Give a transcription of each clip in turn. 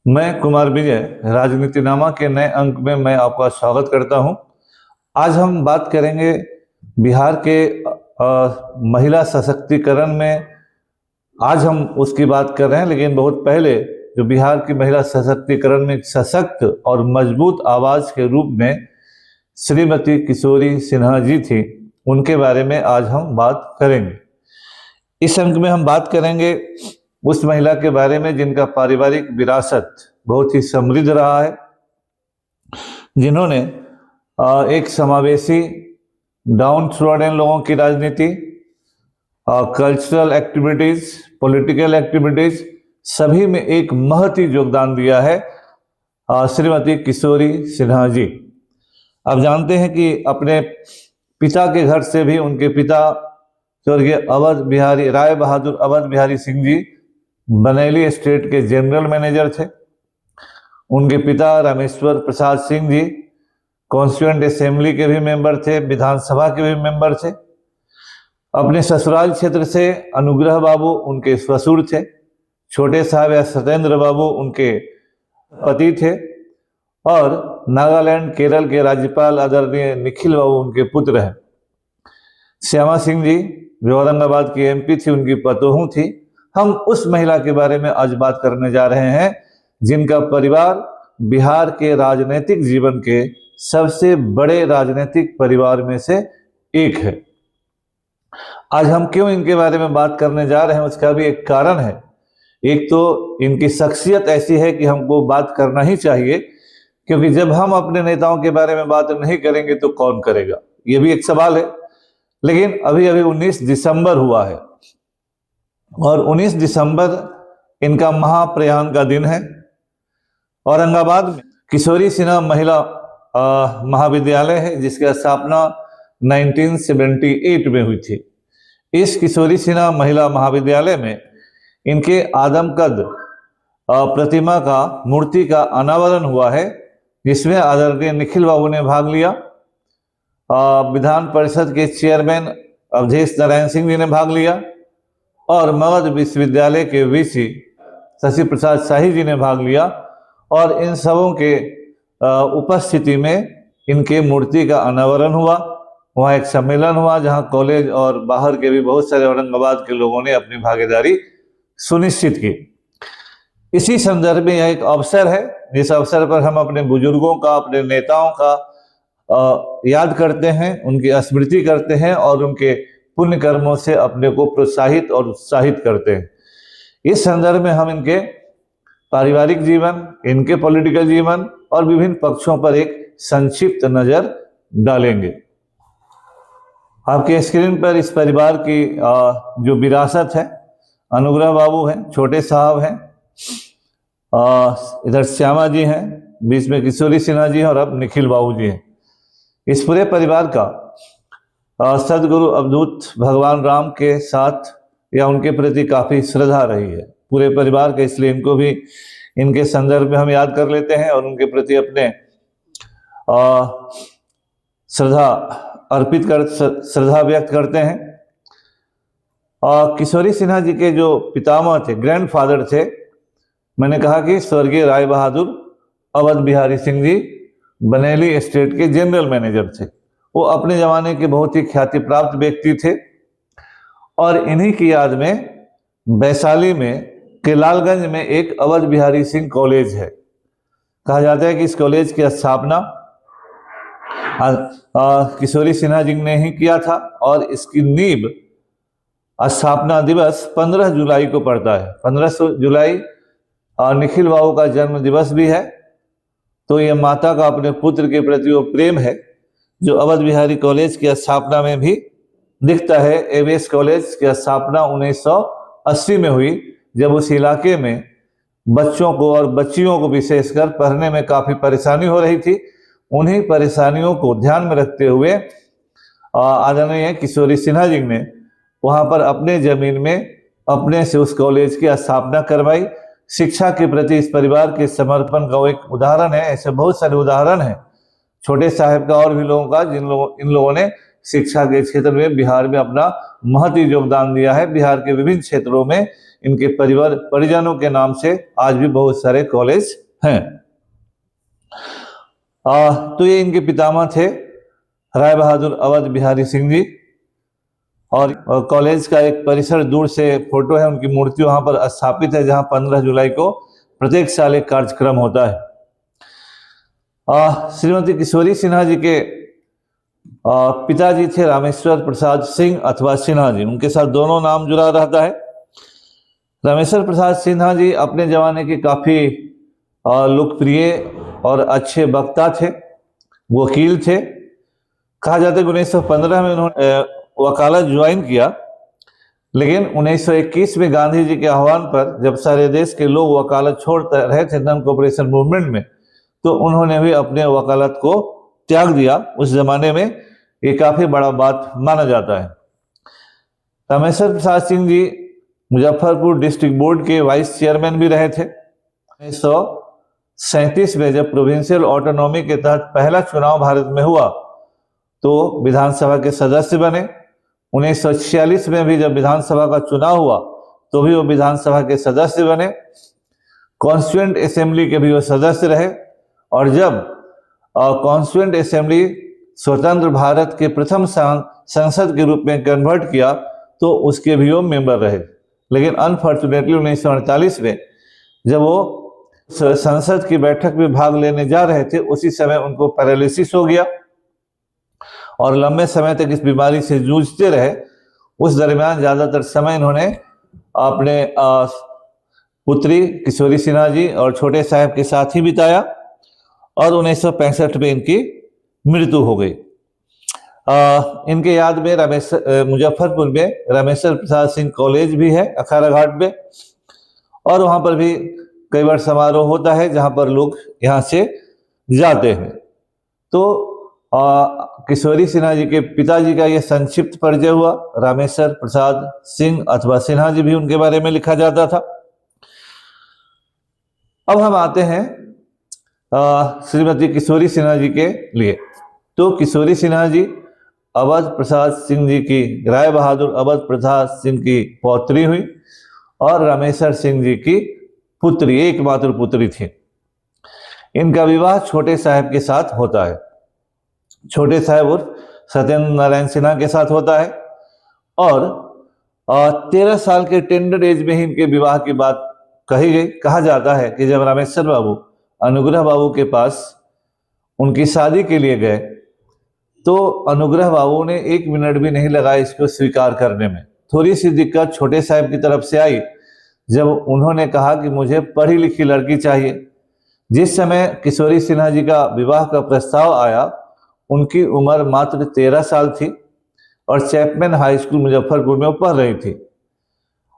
मैं कुमार विजय राजनीतिनामा के नए अंक में मैं आपका स्वागत करता हूं। आज हम बात करेंगे बिहार के महिला सशक्तिकरण में। आज हम उसकी बात कर रहे हैं, लेकिन बहुत पहले जो बिहार की महिला सशक्तिकरण में सशक्त और मजबूत आवाज के रूप में श्रीमती किशोरी सिन्हा जी थी, उनके बारे में आज हम बात करेंगे। इस अंक में हम बात करेंगे उस महिला के बारे में जिनका पारिवारिक विरासत बहुत ही समृद्ध रहा है, जिन्होंने एक समावेशी डाउन थ्रोडन लोगों की राजनीति, कल्चरल एक्टिविटीज, पॉलिटिकल एक्टिविटीज सभी में एक महती योगदान दिया है। श्रीमती किशोरी सिन्हा जी, आप जानते हैं कि अपने पिता के घर से भी उनके पिता स्वर्गीय अवध बिहारी राय बहादुर अवध बिहारी सिंह जी बनेली स्टेट के जनरल मैनेजर थे। उनके पिता रामेश्वर प्रसाद सिंह जी कॉन्स्टिट्यूएंट असेंबली के भी मेंबर थे, विधानसभा के भी मेंबर थे। अपने ससुराल क्षेत्र से अनुग्रह बाबू उनके ससुर थे, छोटे साहब या सत्येंद्र बाबू उनके पति थे, और नागालैंड केरल के राज्यपाल आदरणीय निखिल बाबू उनके पुत्र हैं। श्यामा सिंह जी जो औरंगाबाद की एमपी थी, उनकी पतोहू थी। हम उस महिला के बारे में आज बात करने जा रहे हैं जिनका परिवार बिहार के राजनीतिक जीवन के सबसे बड़े राजनीतिक परिवार में से एक है। आज हम क्यों इनके बारे में बात करने जा रहे हैं, उसका भी एक कारण है। एक तो इनकी शख्सियत ऐसी है कि हमको बात करना ही चाहिए, क्योंकि जब हम अपने नेताओं के बारे में बात नहीं करेंगे तो कौन करेगा, ये भी एक सवाल है। लेकिन अभी 19 दिसंबर हुआ है और 19 दिसंबर इनका महाप्रयाण का दिन है। औरंगाबाद में किशोरी सिन्हा महिला महाविद्यालय है, जिसकी स्थापना 1978 में हुई थी। इस किशोरी सिन्हा महिला महाविद्यालय में इनके आदमकद प्रतिमा का मूर्ति का अनावरण हुआ है, जिसमें आदरणीय निखिल बाबू ने भाग लिया। विधान परिषद के चेयरमैन अवधेश नारायण सिंह जी ने भाग लिया और मगध विश्वविद्यालय के वीसी शशि प्रसाद शाही जी ने भाग लिया। और इन सबों के उपस्थिति में इनके मूर्ति का अनावरण हुआ। वहाँ एक सम्मेलन हुआ जहाँ कॉलेज और बाहर के भी बहुत सारे औरंगाबाद के लोगों ने अपनी भागीदारी सुनिश्चित की। इसी संदर्भ में यह एक अवसर है जिस अवसर पर हम अपने बुजुर्गों का, अपने नेताओं का याद करते हैं, उनकी स्मृति करते हैं और उनके पुण्य कर्मों से अपने को प्रोत्साहित और उत्साहित करते हैं। इस संदर्भ में हम इनके पारिवारिक जीवन, इनके पॉलिटिकल जीवन और विभिन्न पक्षों पर एक संक्षिप्त नजर डालेंगे। आपके स्क्रीन पर इस परिवार की जो विरासत है, अनुग्रह बाबू हैं, छोटे साहब हैं, इधर श्यामा जी हैं, बीच में किशोरी सिन्हा जी हैं और अब निखिल बाबू जी हैं। इस पूरे परिवार का सदगुरु अवधूत भगवान राम के साथ या उनके प्रति काफी श्रद्धा रही है पूरे परिवार के, इसलिए इनको भी इनके संदर्भ में हम याद कर लेते हैं और उनके प्रति अपने श्रद्धा व्यक्त करते हैं। किशोरी सिन्हा जी के जो पितामह थे, ग्रैंडफादर थे, मैंने कहा कि स्वर्गीय राय बहादुर अवध बिहारी सिंह जी बनेली स्टेट के जनरल मैनेजर थे। वो अपने जमाने के बहुत ही ख्याति प्राप्त व्यक्ति थे और इन्हीं की याद में वैशाली में के लालगंज में एक अवध बिहारी सिंह कॉलेज है। कहा जाता है कि इस कॉलेज की स्थापना किशोरी सिन्हा जी ने ही किया था और इसकी नींव स्थापना दिवस 15 जुलाई को पड़ता है। 15 जुलाई निखिल बाबू का जन्म दिवस भी है, तो ये माता का अपने पुत्र के प्रति वो प्रेम है जो अवध बिहारी कॉलेज की स्थापना में भी दिखता है। एवीएस कॉलेज की स्थापना 1980 में हुई, जब उस इलाके में बच्चों को और बच्चियों को विशेषकर पढ़ने में काफ़ी परेशानी हो रही थी। उन्हीं परेशानियों को ध्यान में रखते हुए आदरणीय किशोरी सिन्हा जी ने वहाँ पर अपने ज़मीन में अपने से उस कॉलेज की स्थापना करवाई। शिक्षा के प्रति इस परिवार के समर्पण का एक उदाहरण है। ऐसे बहुत सारे उदाहरण हैं छोटे साहब का और भी लोगों का, इन लोगों ने शिक्षा के क्षेत्र में बिहार में अपना महती योगदान दिया है। बिहार के विभिन्न क्षेत्रों में इनके परिवार परिजनों के नाम से आज भी बहुत सारे कॉलेज हैं। तो ये इनके पितामह थे राय बहादुर अवध बिहारी सिंह जी। और कॉलेज का एक परिसर दूर से फोटो है, उनकी मूर्ति वहां पर स्थापित है, जहां 15 जुलाई को प्रत्येक साल एक कार्यक्रम होता है। श्रीमती किशोरी सिन्हा जी के पिताजी थे रामेश्वर प्रसाद सिंह अथवा सिन्हा जी, उनके साथ दोनों नाम जुड़ा रहता है। रामेश्वर प्रसाद सिन्हा जी अपने जमाने के काफी लोकप्रिय और अच्छे वक्ता थे, वकील थे। कहा जाता है कि 1915 में उन्होंने वकालत ज्वाइन किया, लेकिन 1921 में गांधी जी के आह्वान पर जब सारे देश के लोग वकालत छोड़ रहे थे नॉन कोऑपरेशन मूवमेंट में, तो उन्होंने भी अपने वकालत को त्याग दिया। उस जमाने में ये काफी बड़ा बात माना जाता है। रामेश्वर प्रसाद सिंह जी मुजफ्फरपुर डिस्ट्रिक्ट बोर्ड के वाइस चेयरमैन भी रहे थे। 1937 में जब प्रोविंशियल ऑटोनॉमी के तहत पहला चुनाव भारत में हुआ तो विधानसभा के सदस्य बने। 1946 में भी जब विधानसभा का चुनाव हुआ तो भी वो विधानसभा के सदस्य बने। कॉन्स्टिट्यूएंट असेंबली के भी वो सदस्य रहे। और जब कॉन्स्टिट्यूएंट असेंबली स्वतंत्र भारत के प्रथम संसद के रूप में कन्वर्ट किया तो उसके भी वो मेंबर रहे। लेकिन अनफॉर्चुनेटली 1948 में जब वो संसद की बैठक में भाग लेने जा रहे थे, उसी समय उनको पैरालिसिस हो गया और लंबे समय तक इस बीमारी से जूझते रहे। उस दरमियान ज्यादातर समय इन्होंने अपने पुत्री किशोरी सिन्हा जी और छोटे साहब के साथ ही बिताया और 1965 में इनकी मृत्यु हो गई। इनके याद में मुजफ्फरपुर में रामेश्वर प्रसाद सिंह कॉलेज भी है अखाड़ा घाट में, और वहां पर भी कई बार समारोह होता है जहां पर लोग यहाँ से जाते हैं। तो किशोरी सिन्हा जी के पिताजी का यह संक्षिप्त परिचय हुआ। रामेश्वर प्रसाद सिंह अथवा सिन्हा जी भी उनके बारे में लिखा जाता था। अब हम आते हैं श्रीमती किशोरी सिन्हा जी के लिए। तो किशोरी सिन्हा जी अवध प्रसाद सिंह जी की, राय बहादुर अवध प्रसाद सिंह की पौत्री हुई और रामेश्वर सिंह जी की पुत्री, एकमात्र पुत्री थी। इनका विवाह छोटे साहब के साथ होता है। छोटे साहब उर्फ सत्येंद्र नारायण सिन्हा के साथ होता है और 13 साल के टेंडर एज में ही इनके विवाह की बात कही गई। कहा जाता है कि जब रामेश्वर बाबू अनुग्रह बाबू के पास उनकी शादी के लिए गए तो अनुग्रह बाबू ने 1 मिनट भी नहीं लगाया इसको स्वीकार करने में। थोड़ी सी दिक्कत छोटे साहब की तरफ से आई जब उन्होंने कहा कि मुझे पढ़ी लिखी लड़की चाहिए। जिस समय किशोरी सिन्हा जी का विवाह का प्रस्ताव आया उनकी उम्र मात्र 13 साल थी और चैपमैन हाई स्कूल मुजफ्फरपुर में वो पढ़ रही थी।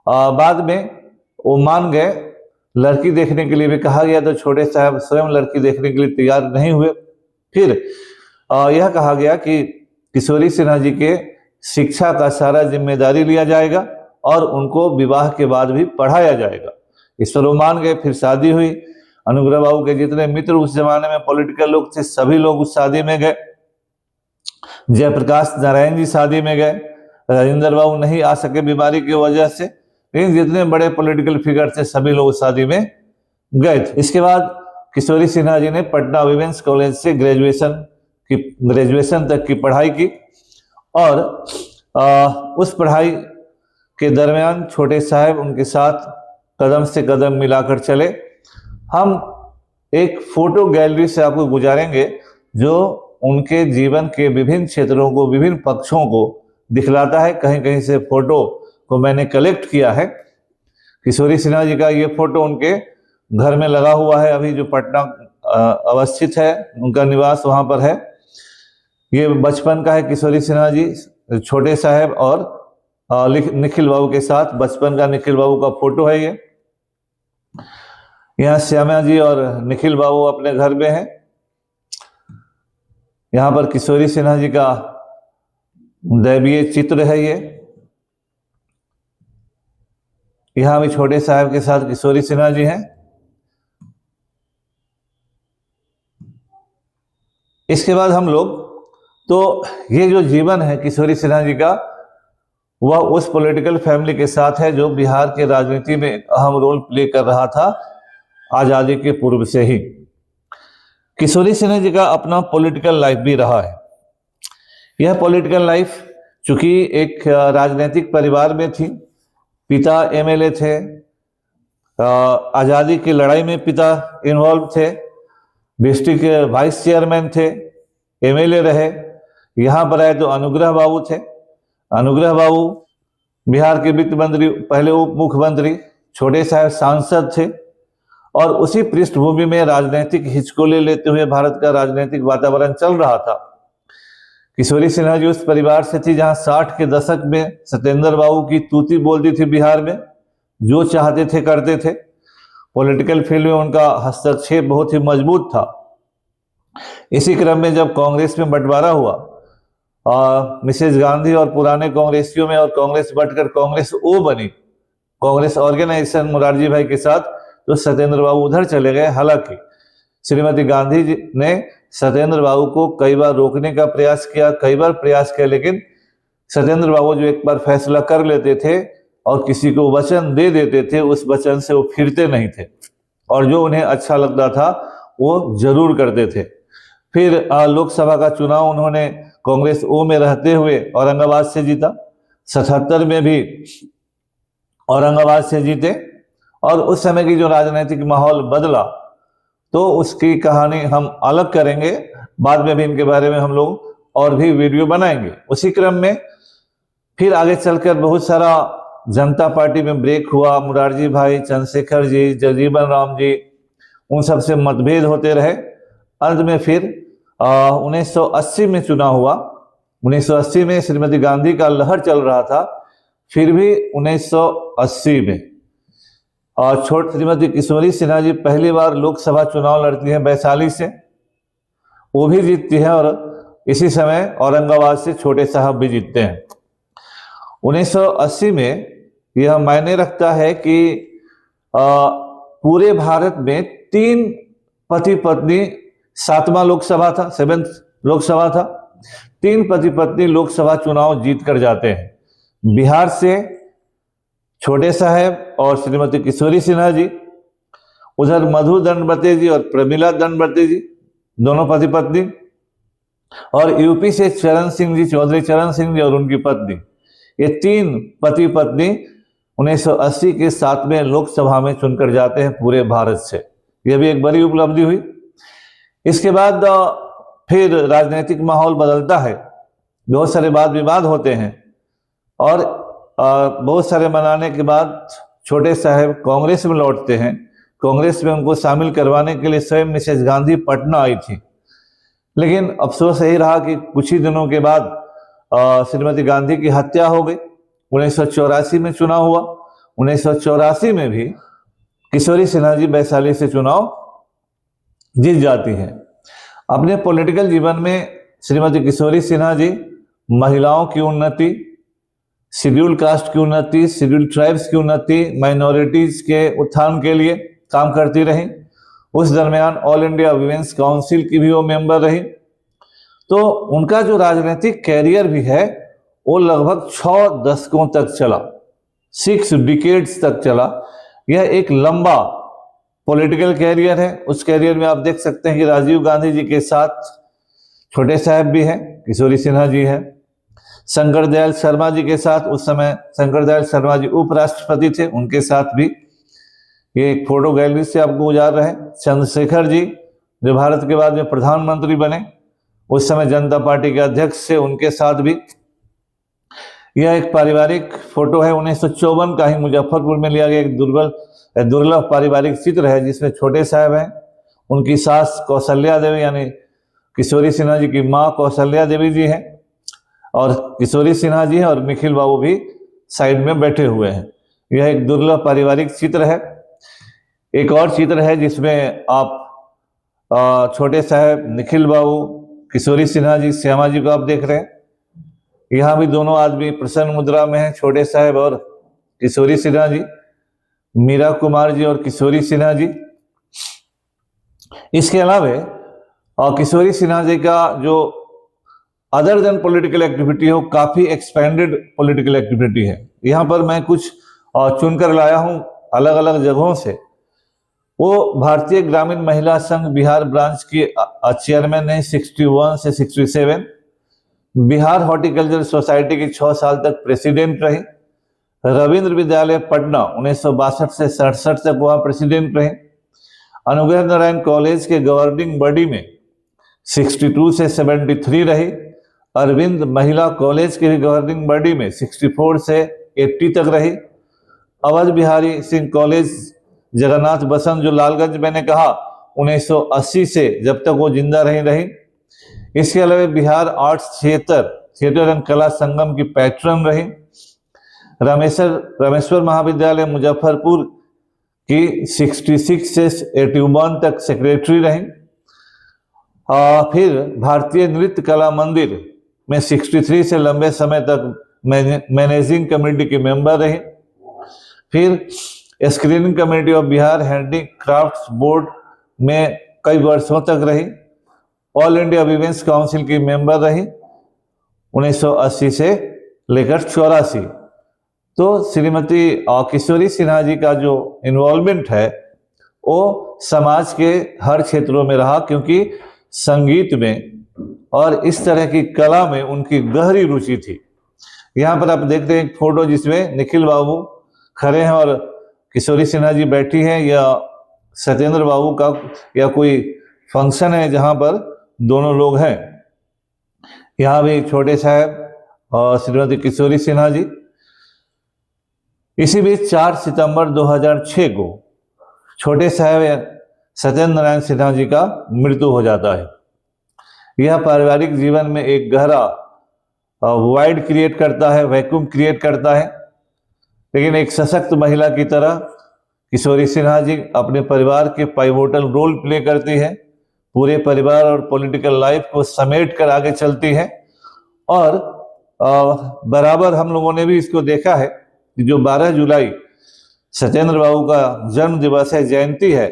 बाद में वो मान गए। लड़की देखने के लिए भी कहा गया तो छोटे साहब स्वयं लड़की देखने के लिए तैयार नहीं हुए। फिर यह कहा गया कि किशोरी सिन्हा जी के शिक्षा का सारा जिम्मेदारी लिया जाएगा और उनको विवाह के बाद भी पढ़ाया जाएगा। इस पर वो मान गए। फिर शादी हुई। अनुग्रह बाबू के जितने मित्र उस जमाने में पॉलिटिकल लोग थे सभी लोग उस शादी में गए। जयप्रकाश नारायण जी शादी में गए। राजेंद्र बाबू नहीं आ सके बीमारी की वजह से, लेकिन जितने बड़े पॉलिटिकल फिगर थे सभी लोग उस शादी में गए थे। इसके बाद किशोरी सिन्हा जी ने पटना विमेंस कॉलेज से ग्रेजुएशन तक की पढ़ाई की और उस पढ़ाई के दरमियान छोटे साहब उनके साथ कदम से कदम मिलाकर चले। हम एक फोटो गैलरी से आपको गुजारेंगे जो उनके जीवन के विभिन्न क्षेत्रों को, विभिन्न पक्षों को दिखलाता है। कहीं कहीं से फोटो को मैंने कलेक्ट किया है। किशोरी सिन्हा जी का ये फोटो उनके घर में लगा हुआ है, अभी जो पटना अवस्थित है, उनका निवास वहां पर है। ये बचपन का है किशोरी सिन्हा जी, छोटे साहब और निखिल बाबू के साथ बचपन का निखिल बाबू का फोटो है ये। यहाँ श्यामा जी और निखिल बाबू अपने घर में हैं। यहाँ पर किशोरी सिन्हा जी का दैवीय चित्र है ये। यहाँ भी छोटे साहब के साथ किशोरी सिन्हा जी हैं। इसके बाद हम लोग तो ये जो जीवन है किशोरी सिन्हा जी का, वह उस पॉलिटिकल फैमिली के साथ है जो बिहार के राजनीति में अहम रोल प्ले कर रहा था आजादी के पूर्व से ही। किशोरी सिन्हा जी का अपना पॉलिटिकल लाइफ भी रहा है। यह पॉलिटिकल लाइफ चूंकि एक राजनीतिक परिवार में थी, पिता एमएलए थे, आज़ादी की लड़ाई में पिता इन्वॉल्व थे, डिस्ट्रिक्ट के वाइस चेयरमैन थे, एमएलए रहे। यहाँ पर आए तो अनुग्रह बाबू थे। अनुग्रह बाबू बिहार के वित्त मंत्री, पहले उप मुख्यमंत्री, छोटे साहब सांसद थे। और उसी पृष्ठभूमि में राजनीतिक हिचकोले लेते हुए भारत का राजनीतिक वातावरण चल रहा था। किशोरी सिन्हा जी उस परिवार से थी जहां 60 के दशक में सत्येंद्र बाबू की तूती बोलती थी बिहार में, जो चाहते थे करते थे। पॉलिटिकल फील्ड में उनका हस्तक्षेप बहुत ही मजबूत था। इसी क्रम में जब कांग्रेस में बंटवारा हुआ, मिसेज गांधी और पुराने कांग्रेसियों में, और कांग्रेस बंटकर कांग्रेस ओ बनी, कांग्रेस ऑर्गेनाइजेशन मोरारजी भाई के साथ, तो सत्येंद्र बाबू उधर चले गए। हालांकि श्रीमती गांधी जी ने सत्येंद्र बाबू को कई बार रोकने का प्रयास किया, कई बार प्रयास किया, लेकिन सत्येंद्र बाबू जो एक बार फैसला कर लेते थे और किसी को वचन दे देते थे, उस वचन से वो फिरते नहीं थे, और जो उन्हें अच्छा लगता था वो जरूर करते थे। फिर लोकसभा का चुनाव उन्होंने कांग्रेस ओ में रहते हुए औरंगाबाद से जीता। 77 में भी औरंगाबाद से जीते। और उस समय की जो राजनीतिक माहौल बदला, तो उसकी कहानी हम अलग करेंगे, बाद में भी इनके बारे में हम लोग और भी वीडियो बनाएंगे। उसी क्रम में फिर आगे चलकर बहुत सारा जनता पार्टी में ब्रेक हुआ। मुरारजी भाई, चंद्रशेखर जी, जगजीवन राम जी, उन सब से मतभेद होते रहे। अंत में फिर 1980 में चुनाव हुआ। 1980 में श्रीमती गांधी का लहर चल रहा था। फिर भी 1980 में श्रीमती किशोरी सिन्हा जी पहली बार लोकसभा चुनाव लड़ती हैं वैशाली से, वो भी जीतती है। और इसी समय औरंगाबाद से छोटे साहब भी जीतते हैं। 1980 में यह मायने रखता है कि पूरे भारत में 3 पति पत्नी, 7वां लोकसभा था, 7th लोकसभा था, 3 पति पत्नी लोकसभा चुनाव जीत कर जाते हैं। बिहार से छोटे साहब और श्रीमती किशोरी सिन्हा जी, उधर मधु दंडवते जी और प्रमिला दंडवते जी, दोनों पति पत्नी, और यूपी से चरण सिंह जी, चौधरी चरण सिंह जी और उनकी पत्नी, ये 3 पति पत्नी 1980 के 7वें लोकसभा में चुनकर जाते हैं पूरे भारत से। यह भी एक बड़ी उपलब्धि हुई। इसके बाद फिर राजनीतिक माहौल बदलता है, बहुत सारे वाद विवाद होते हैं, और बहुत सारे मनाने के बाद छोटे साहब कांग्रेस में लौटते हैं। कांग्रेस में उनको शामिल करवाने के लिए स्वयं मिसेज गांधी पटना आई थी, लेकिन अफसोस यही रहा कि कुछ ही दिनों के बाद श्रीमती गांधी की हत्या हो गई। 1984 में चुनाव हुआ। 1984 में भी किशोरी सिन्हा जी वैशाली से चुनाव जीत जाती हैं। अपने पॉलिटिकल जीवन में श्रीमती किशोरी सिन्हा जी महिलाओं की उन्नति, शेड्यूल कास्ट की उन्नति, शेड्यूल ट्राइब्स की उन्नति, माइनॉरिटीज के उत्थान के लिए काम करती रही। उस दरमियान ऑल इंडिया विमेंस काउंसिल की भी वो मेंबर रही। तो उनका जो राजनीतिक कैरियर भी है वो लगभग 6 दशकों तक चला, 6 डिकेड्स तक चला। यह एक लंबा पॉलिटिकल कैरियर है। उस कैरियर में आप देख सकते हैं कि राजीव गांधी जी के साथ छोटे साहब भी हैं, किशोरी सिन्हा जी हैं, शंकर दयाल शर्मा जी के साथ, उस समय शंकर दयाल शर्मा जी उपराष्ट्रपति थे, उनके साथ भी ये एक फोटो गैलरी से आपको गुजार रहे हैं। चंद्रशेखर जी जो भारत के बाद में प्रधानमंत्री बने, उस समय जनता पार्टी के अध्यक्ष थे, उनके साथ भी। यह एक पारिवारिक फोटो है, 1954 का ही मुजफ्फरपुर में लिया गया एक दुर्लभ पारिवारिक चित्र है, जिसमें छोटे साहब हैं, उनकी सास कौशल्या देवी यानी किशोरी सिन्हा जी की माँ कौशल्या देवी जी हैं, और किशोरी सिन्हा जी हैं, और निखिल बाबू भी साइड में बैठे हुए हैं। यह एक दुर्लभ पारिवारिक चित्र है। एक और चित्र है जिसमें आप छोटे साहब, निखिल बाबू, किशोरी सिन्हा जी, श्यामा जी को आप देख रहे हैं। यहाँ भी दोनों आदमी प्रसन्न मुद्रा में हैं, छोटे साहब और किशोरी सिन्हा जी, मीरा कुमार जी और किशोरी सिन्हा जी। इसके अलावा किशोरी सिन्हा जी का जो अदर देन पॉलिटिकल एक्टिविटी हो, काफी एक्सपेंडेड पॉलिटिकल एक्टिविटी है। यहाँ पर मैं कुछ चुनकर लाया हूं अलग अलग जगहों से। वो भारतीय ग्रामीण महिला संघ बिहार ब्रांच की चेयरमैन है 61 से 67। बिहार हॉर्टिकल्चर सोसाइटी की 6 साल तक प्रेसिडेंट रही। रविंद्र विद्यालय पटना 1962 से 67 तक वहां प्रेसिडेंट रहे। अनुग्रह नारायण कॉलेज के गवर्निंग बॉडी में 62 से 73 रही। अरविंद महिला कॉलेज के गवर्निंग बॉडी में 64 से 80 तक रही। अवध बिहारी सिंह कॉलेज जगन्नाथ बसंत, जो लालगंज मैंने कहा, 1980 से जब तक वो जिंदा रही। इसके अलावा बिहार आर्ट्स थिएटर एंड कला संगम की पैट्रन रही। रामेश्वर महाविद्यालय मुजफ्फरपुर की 66 से 81 तक सेक्रेटरी रही। फिर भारतीय नृत्य कला मंदिर में 63 से लंबे समय तक मैनेजिंग कमेटी की मेंबर रही। फिर screening committee of Bihar handicrafts board में कई वर्षों तक रही। ऑल इंडिया वीमेंस काउंसिल की मेंबर रही 1980 से लेकर 84। तो श्रीमती किशोरी सिन्हा जी का जो इन्वॉल्वमेंट है वो समाज के हर क्षेत्रों में रहा, क्योंकि संगीत में और इस तरह की कला में उनकी गहरी रुचि थी। यहाँ पर आप देखते हैं एक फोटो जिसमें निखिल बाबू खड़े हैं और किशोरी सिन्हा जी बैठी हैं, या सत्येंद्र बाबू का या कोई फंक्शन है जहाँ पर दोनों लोग हैं। यहाँ भी छोटे साहब और श्रीमती किशोरी सिन्हा जी। इसी बीच 4 सितंबर 2006 को छोटे साहब सत्येंद्र नारायण सिन्हा जी का मृत्यु हो जाता है। यह पारिवारिक जीवन में एक गहरा वाइड क्रिएट करता है, वैक्यूम क्रिएट करता है। लेकिन एक सशक्त महिला की तरह किशोरी सिन्हा जी अपने परिवार के पाइवोटल रोल प्ले करती है, पूरे परिवार और पॉलिटिकल लाइफ को समेट कर आगे चलती है। और बराबर हम लोगों ने भी इसको देखा है कि जो 12 जुलाई सत्येंद्र बाबू का जन्म दिवस है, जयंती है,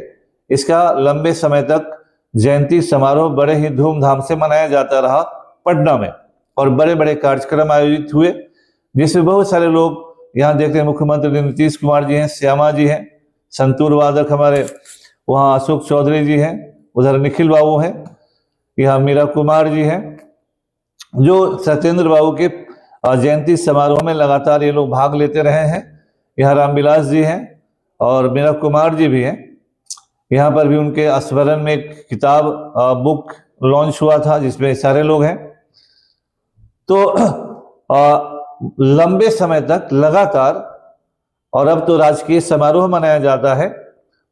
इसका लंबे समय तक जयंती समारोह बड़े ही धूमधाम से मनाया जाता रहा पटना में, और बड़े बड़े कार्यक्रम आयोजित हुए जिसमें बहुत सारे लोग यहाँ देखते हैं। मुख्यमंत्री नीतीश कुमार जी हैं, श्यामा जी हैं, संतूर वादक हमारे वहाँ अशोक चौधरी जी हैं, उधर निखिल बाबू हैं, यहाँ मीरा कुमार जी हैं, जो सत्येंद्र बाबू के जयंती समारोह में लगातार ये लोग भाग लेते रहे हैं। यहाँ रामविलास जी हैं और मीरा कुमार जी भी हैं। यहाँ पर भी उनके स्मरण में एक किताब बुक लॉन्च हुआ था जिसमें सारे लोग हैं। तो लंबे समय तक लगातार, और अब तो राजकीय समारोह मनाया जाता है।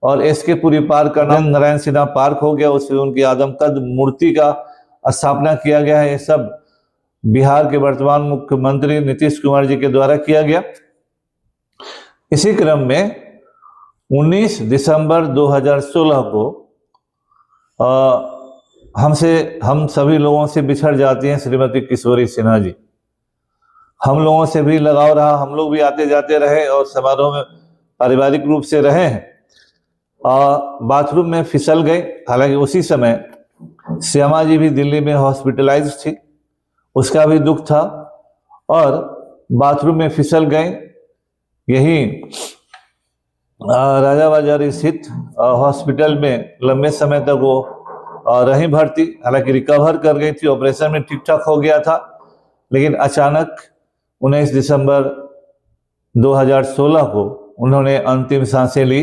और इसके पुरी पार्क का नाम नारायण सिन्हा पार्क हो गया, उसमें उनकी आदमकद मूर्ति का स्थापना किया गया है। ये सब बिहार के वर्तमान मुख्यमंत्री नीतीश कुमार जी के द्वारा किया गया। इसी क्रम में 19 दिसंबर 2016 को हम सभी लोगों से बिछड़ जाती हैं श्रीमती किशोरी सिन्हा जी। हम लोगों से भी लगाव रहा, हम लोग भी आते जाते रहे और समारोह में पारिवारिक रूप से रहे हैं। बाथरूम में फिसल गए, हालांकि उसी समय श्यामा जी भी दिल्ली में हॉस्पिटलाइज थी, उसका भी दुख था, और बाथरूम में फिसल गए। यही राजा बाजारी स्थित हॉस्पिटल में लंबे समय तक वो रही भर्ती, हालांकि रिकवर कर गई थी, ऑपरेशन में ठीक ठाक हो गया था। लेकिन अचानक 19 दिसंबर 2016 को उन्होंने अंतिम सांसें ली।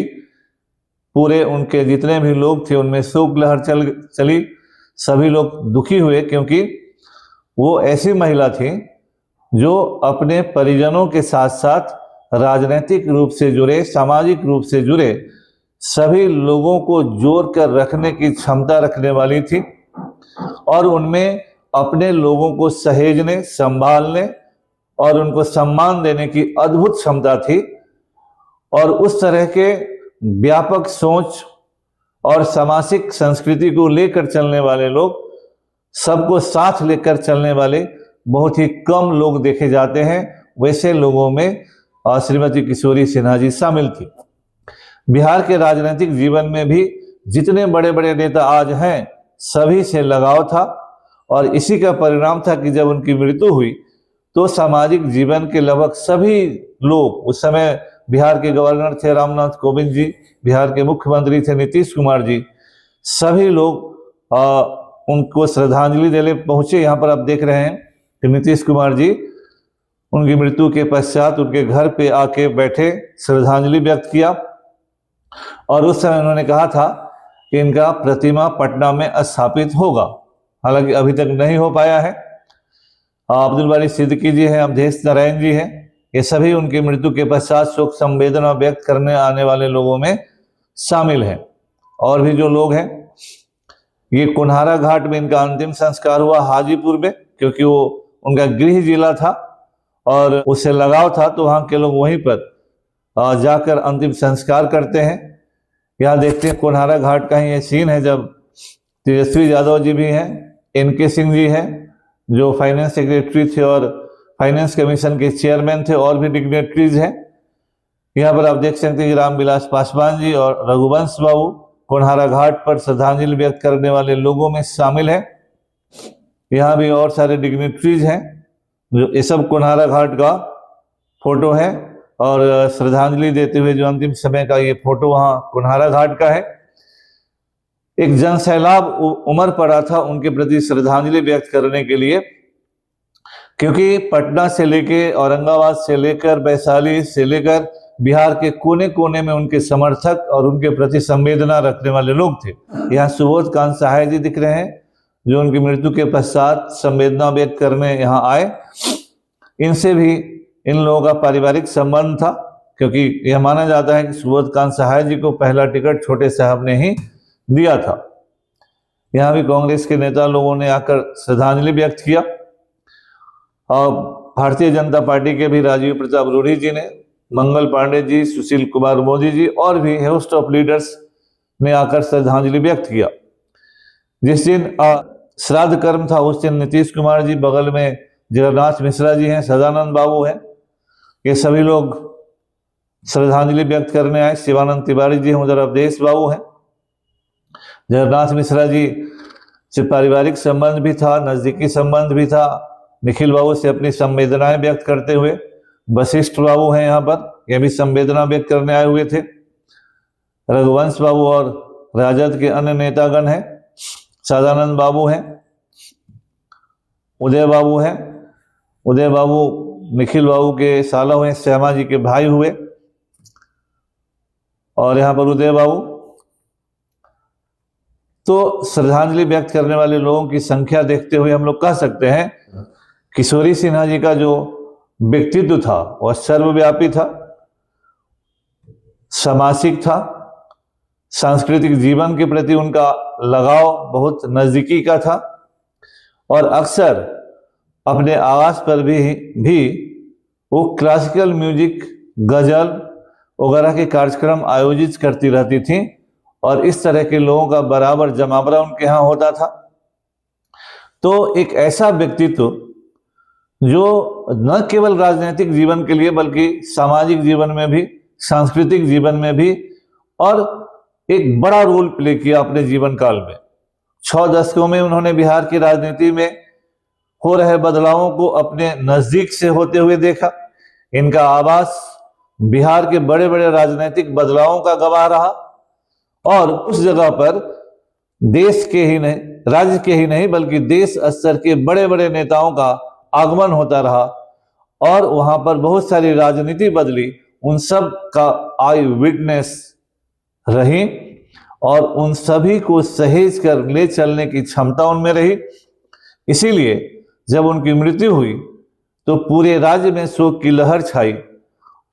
पूरे उनके जितने भी लोग थे उनमें शोक लहर चली, सभी लोग दुखी हुए, क्योंकि वो ऐसी महिला थी जो अपने परिजनों के साथ साथ राजनीतिक रूप से जुड़े, सामाजिक रूप से जुड़े सभी लोगों को जोड़ कर रखने की क्षमता रखने वाली थी, और उनमें अपने लोगों को सहेजने, संभालने और उनको सम्मान देने की अद्भुत क्षमता थी। और उस तरह के व्यापक सोच और सामाजिक संस्कृति को लेकर चलने वाले लोग, सबको साथ लेकर चलने वाले बहुत ही कम लोग देखे जाते हैं। वैसे लोगों में श्रीमती किशोरी सिन्हा जी शामिल थी। बिहार के राजनीतिक जीवन में भी जितने बड़े बड़े नेता आज हैं, सभी से लगाव था, और इसी का परिणाम था कि जब उनकी मृत्यु हुई तो सामाजिक जीवन के लगभग सभी लोग, उस समय बिहार के गवर्नर थे रामनाथ कोविंद जी, बिहार के मुख्यमंत्री थे नीतीश कुमार जी, सभी लोग उनको श्रद्धांजलि देने पहुंचे। यहाँ पर आप देख रहे हैं कि नीतीश कुमार जी उनकी मृत्यु के पश्चात उनके घर पे आके बैठे, श्रद्धांजलि व्यक्त किया और उस समय उन्होंने कहा था कि इनका प्रतिमा पटना में स्थापित होगा। हालांकि अभी तक नहीं हो पाया है। अब्दुल बारी सिद्दीकी जी हैं, अवधेश नारायण जी हैं, ये सभी उनकी मृत्यु के पश्चात शोक संवेदना व्यक्त करने आने वाले लोगों में शामिल हैं। और भी जो लोग हैं, ये कुन्हारा घाट में इनका अंतिम संस्कार हुआ हाजीपुर में, क्योंकि वो उनका गृह जिला था और उससे लगाव था, तो वहाँ के लोग वहीं पर जाकर अंतिम संस्कार करते हैं। यहाँ देखते हैं कुन्हारा घाट का ही ये सीन है जब तेजस्वी यादव जी भी हैं, NK सिंह जी हैं जो फाइनेंस सेक्रेटरी थे और फाइनेंस कमीशन के चेयरमैन थे, और भी डिग्नेटरीज हैं। यहाँ पर आप देख सकते हैं कि रामविलास पासवान जी और रघुवंश बाबू कुन्हारा घाट पर श्रद्धांजलि व्यक्त करने वाले लोगों में शामिल है। यहाँ भी और सारे डिग्नेटरीज हैं जो ये सब कुन्हारा घाट का फोटो है और श्रद्धांजलि देते हुए जो अंतिम समय का ये फोटो वहाँ कुन्हारा घाट का है। एक जनसैलाब उमड़ पड़ा था उनके प्रति श्रद्धांजलि व्यक्त करने के लिए, क्योंकि पटना से लेकर औरंगाबाद से लेकर वैशाली से लेकर बिहार के कोने कोने में उनके समर्थक और उनके प्रति संवेदना रखने वाले लोग थे। यहाँ सुबोध कांत सहाय जी दिख रहे हैं जो उनकी मृत्यु के पश्चात संवेदना व्यक्त करने यहाँ आए। इनसे भी इन लोगों का पारिवारिक संबंध था, क्योंकि यह माना जाता है कि सुबोध कांत सहाय जी को पहला टिकट छोटे साहब ने ही दिया था। यहाँ भी कांग्रेस के नेता लोगों ने आकर श्रद्धांजलि व्यक्त किया और भारतीय जनता पार्टी के भी राजीव प्रताप रूढ़ी जी ने, मंगल पांडे जी, सुशील कुमार मोदी जी और भी होस्ट ऑफ लीडर्स ने आकर श्रद्धांजलि व्यक्त किया। जिस दिन श्राद्ध कर्म था उस दिन नीतीश कुमार जी, बगल में जगन्नाथ मिश्रा जी हैं, सदानंद बाबू हैं, ये सभी लोग श्रद्धांजलि व्यक्त करने आए। शिवानंद तिवारी जी हैं, उधर अवधेश बाबू हैं। जगन्नाथ मिश्रा जी से पारिवारिक संबंध भी था, नजदीकी संबंध भी था, निखिल बाबू से अपनी संवेदनाएं व्यक्त करते हुए। वशिष्ठ बाबू हैं यहाँ पर, यह भी संवेदना व्यक्त करने आए हुए थे। रघुवंश बाबू और राजद के अन्य नेतागण हैं, सदानंद बाबू हैं, उदय बाबू हैं। उदय बाबू निखिल बाबू के साला हुए, श्यामा जी के भाई हुए। और यहाँ पर उदय बाबू, तो श्रद्धांजलि व्यक्त करने वाले लोगों की संख्या देखते हुए हम लोग कह सकते हैं किशोरी सिन्हा जी का जो व्यक्तित्व था वह सर्वव्यापी था, सामाजिक था, सांस्कृतिक जीवन के प्रति उनका लगाव बहुत नजदीकी का था और अक्सर अपने आवाज पर भी वो क्लासिकल म्यूजिक, गजल वगैरह के कार्यक्रम आयोजित करती रहती थी और इस तरह के लोगों का बराबर जमावड़ा उनके यहाँ होता था। तो एक ऐसा व्यक्तित्व जो न केवल राजनीतिक जीवन के लिए बल्कि सामाजिक जीवन में भी, सांस्कृतिक जीवन में भी और एक बड़ा रोल प्ले किया अपने जीवन काल में। 6 दशकों में उन्होंने बिहार की राजनीति में हो रहे बदलावों को अपने नजदीक से होते हुए देखा। इनका आवास बिहार के बड़े बड़े राजनीतिक बदलावों का गवाह रहा और उस जगह पर देश के ही नहीं, राज्य के ही नहीं बल्कि देश स्तर के बड़े बड़े नेताओं का आगमन होता रहा और वहां पर बहुत सारी राजनीति बदली। उन सब का आई विटनेस रही और उन सभी को सहेज कर ले चलने की क्षमता उनमें रही। इसीलिए जब उनकी मृत्यु हुई तो पूरे राज्य में शोक की लहर छाई।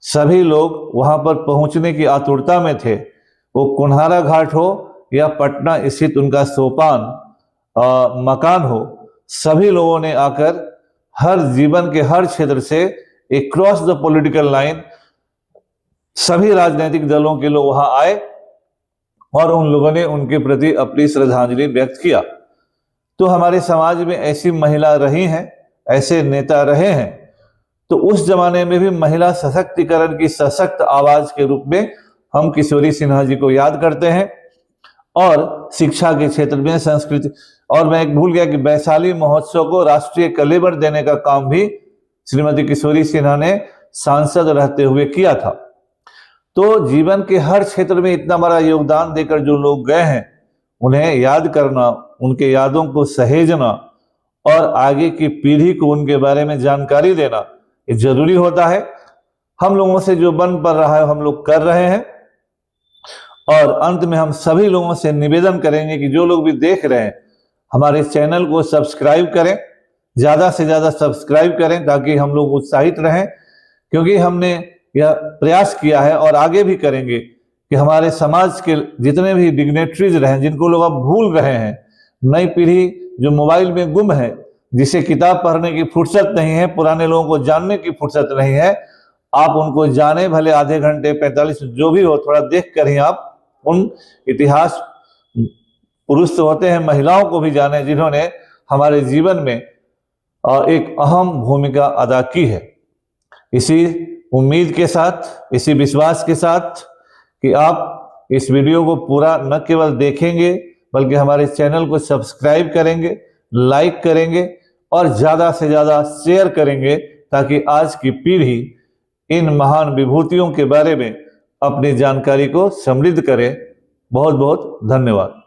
सभी लोग वहां पर पहुंचने की आतुरता में थे, वो कुन्हारा घाट हो या पटना स्थित उनका सोपान मकान हो। सभी लोगों ने आकर हर जीवन के हर क्षेत्र से एक क्रॉस द पॉलिटिकल लाइन सभी राजनीतिक दलों के लोग वहां आए और उन लोगों ने उनके प्रति अपनी श्रद्धांजलि व्यक्त किया। तो हमारे समाज में ऐसी महिला रही हैं, ऐसे नेता रहे हैं। तो उस जमाने में भी महिला सशक्तिकरण की सशक्त आवाज के रूप में हम किशोरी सिन्हा जी को याद करते हैं और शिक्षा के क्षेत्र में संस्कृति, और मैं एक भूल गया कि वैशाली महोत्सव को राष्ट्रीय कलेवर देने का काम भी श्रीमती किशोरी सिन्हा ने सांसद रहते हुए किया था। तो जीवन के हर क्षेत्र में इतना बड़ा योगदान देकर जो लोग गए हैं, उन्हें याद करना, उनके यादों को सहेजना और आगे की पीढ़ी को उनके बारे में जानकारी देना ये जरूरी होता है। हम लोगों से जो बन पड़ रहा है हम लोग कर रहे हैं, और अंत में हम सभी लोगों से निवेदन करेंगे कि जो लोग भी देख रहे हैं हमारे चैनल को सब्सक्राइब करें, ज़्यादा से ज़्यादा सब्सक्राइब करें ताकि हम लोग उत्साहित रहें, क्योंकि हमने यह प्रयास किया है और आगे भी करेंगे कि हमारे समाज के जितने भी डिग्नेटरीज रहे, जिनको लोग अब भूल रहे हैं, नई पीढ़ी जो मोबाइल में गुम है, जिसे किताब पढ़ने की फुर्सत नहीं है, पुराने लोगों को जानने की फुर्सत नहीं है, आप उनको जाने, भले आधे घंटे 45 जो भी हो, थोड़ा देख कर ही आप उन इतिहास पुरुष तो होते हैं, महिलाओं को भी जाने जिन्होंने हमारे जीवन में एक अहम भूमिका अदा की है। इसी उम्मीद के साथ, इसी विश्वास के साथ कि आप इस वीडियो को पूरा न केवल देखेंगे बल्कि हमारे चैनल को सब्सक्राइब करेंगे, लाइक करेंगे और ज़्यादा से ज़्यादा शेयर करेंगे, ताकि आज की पीढ़ी इन महान विभूतियों के बारे में अपनी जानकारी को समृद्ध करे। बहुत बहुत धन्यवाद।